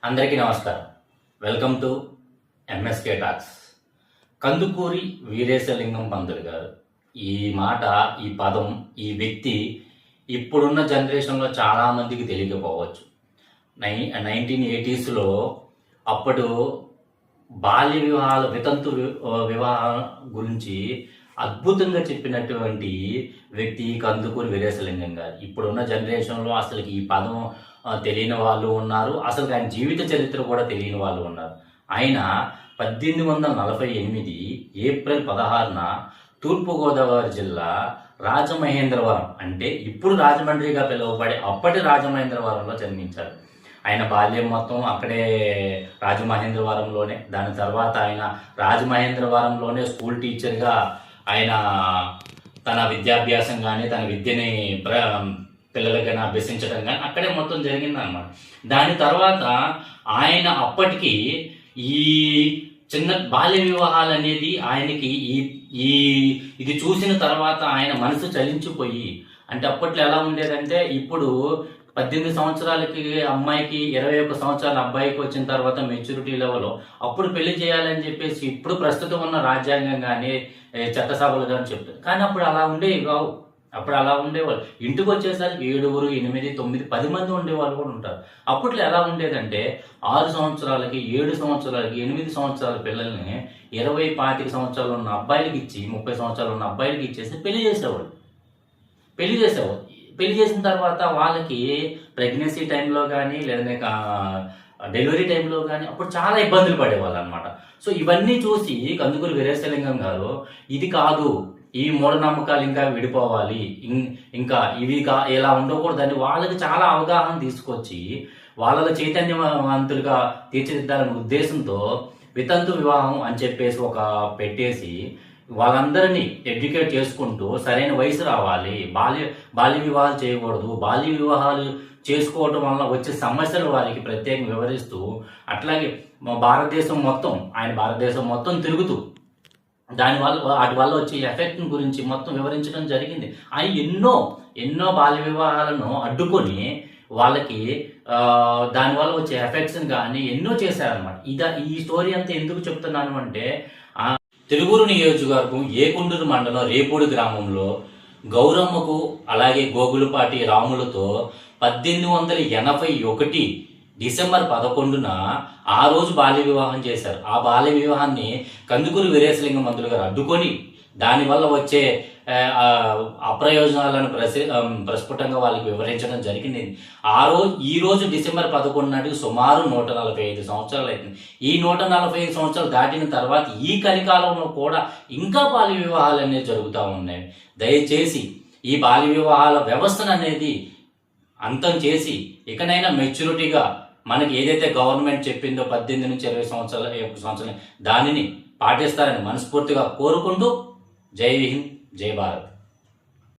అందరికీ నమస్కారం. Welcome to MSK talks. Kandukuri Veeresalingam Pantulu garu ఈ మాట, ఈ పదం, ఈ వ్యక్తి ఇప్పుడున్న జనరేషన్లో చాలామందికి తెలియకపోవచ్చు. 1980s అప్పుడు బాల్య వివాహాల, వితంతు వివాహం గురించి అద్భుతంగా చెప్పినటువంటి వ్యక్తి కందుకూరి వీరేశలింగం గారు. ఇప్పుడున్న జనరేషన్లో అసలు ఈ పదం తెలియని వాళ్ళు ఉన్నారు, అసలు ఆయన జీవిత చరిత్ర కూడా తెలియని వాళ్ళు ఉన్నారు. ఆయన 1848 ఏప్రిల్ 16న తూర్పుగోదావరి జిల్లా రాజమహేంద్రవరం, అంటే ఇప్పుడు రాజమండ్రిగా పిలువబడే అప్పటి రాజమహేంద్రవరంలో జన్మించారు. ఆయన బాల్యం మొత్తం అక్కడే రాజమహేంద్రవరంలోనే. దాని తర్వాత ఆయన రాజమహేంద్రవరంలోనే స్కూల్ టీచర్గా ఆయన తన విద్యాభ్యాసం కానీ, తన విద్యని పిల్లలకైనా అభ్యసించడం కానీ అక్కడే మొత్తం జరిగిందన్నమాట. దాని తర్వాత ఆయన అప్పటికి ఈ చిన్న బాల్య వివాహాలు అనేది ఆయనకి ఇది చూసిన తర్వాత ఆయన మనసు చలించిపోయి, అంటే అప్పట్లో ఎలా ఉండేదంటే, ఇప్పుడు 18 సంవత్సరాలకి అమ్మాయికి, 21 సంవత్సరాల అబ్బాయికి వచ్చిన తర్వాత మెచ్యూరిటీ లెవెల్, అప్పుడు పెళ్లి చేయాలని చెప్పేసి ఇప్పుడు ప్రస్తుతం ఉన్న రాజ్యాంగం కానీ, చట్టసభలు కానీ చెప్తారు. కానీ అప్పుడు అలా ఉండేవి కావు. అప్పుడు అలా ఉండేవాళ్ళు. ఇంటికి వచ్చేసరికి 7, 8, 9, 10 మంది ఉండేవాళ్ళు కూడా ఉంటారు. అప్పట్లో ఎలా ఉండేదంటే 6 సంవత్సరాలకి, 7 సంవత్సరాలకి, 8 సంవత్సరాల పిల్లల్ని 20, 25 సంవత్సరాలు ఉన్న అబ్బాయిలకి ఇచ్చి, 30 సంవత్సరాలు ఉన్న అబ్బాయిలకి ఇచ్చేసి పెళ్లి చేసేవాళ్ళు. పెళ్లి చేసిన తర్వాత వాళ్ళకి ప్రెగ్నెన్సీ టైంలో కానీ, లేదా డెలివరీ టైంలో కానీ అప్పుడు చాలా ఇబ్బందులు పడేవాళ్ళు అనమాట. సో ఇవన్నీ చూసి కందుకూరి వీరేశలింగం గారు, ఇది కాదు, ఈ మూఢనమ్మకాలు ఇంకా విడిపోవాలి, ఇంకా ఇవి ఇలా ఉండకూడదని వాళ్ళకి చాలా అవగాహన తీసుకొచ్చి వాళ్ళ చైతన్యవంతులుగా తీర్చిదిద్దాలనే ఉద్దేశంతో వితంతు వివాహం అని చెప్పేసి పెట్టేసి వాళ్ళందరినీ ఎడ్యుకేట్ చేసుకుంటూ సరైన వయసు రావాలి, బాల్య వివాహాలు చేయకూడదు, బాల్య వివాహాలు చేసుకోవడం వల్ల వచ్చే సమస్యలు వారికి ప్రత్యేకంగా వివరిస్తూ, అట్లాగే భారతదేశం మొత్తం తిరుగుతూ వాటి వల్ల వచ్చే ఎఫెక్ట్ గురించి మొత్తం వివరించడం జరిగింది. ఆయన ఎన్నో బాల్య వివాహాలను అడ్డుకొని వాళ్ళకి దానివల్ల వచ్చే ఎఫెక్ట్స్ కానీ ఎన్నో చేశారనమాట. ఈ స్టోరీ అంతా ఎందుకు చెప్తున్నాను అంటే, తిరువూరు నియోజకవర్గం ఏకుండూరు మండలం రేపూడి గ్రామంలో గౌరమ్మకు అలాగే గోగులపాటి రాములతో 1881 డిసెంబర్ 11న ఆ రోజు బాల్య వివాహం చేశారు. ఆ బాల్య వివాహాన్ని కందుకూరి వీరేశలింగం పంతులు గారు అడ్డుకొని దానివల్ల వచ్చే అప్రయోజనాలను ప్రస్ఫుటంగా వాళ్ళకి వివరించడం జరిగింది. ఈ రోజు డిసెంబర్ 11 నాటికి సుమారు 145 సంవత్సరాలు అవుతుంది. ఈ 145 సంవత్సరాలు దాటిన తర్వాత ఈ కలికాలంలో కూడా ఇంకా బాల్య వివాహాలు అనేవి జరుగుతూ ఉన్నాయి. దయచేసి ఈ బాల్య వివాహాల వ్యవస్థను అనేది అంతం చేసి ఇకనైనా మెచ్యూరిటీగా మనకి ఏదైతే గవర్నమెంట్ చెప్పిందో 18 నుంచి 20 సంవత్సరాలు దానిని పాటిస్తారని మనస్ఫూర్తిగా కోరుకుంటూ జై హింద్, జై భారత్.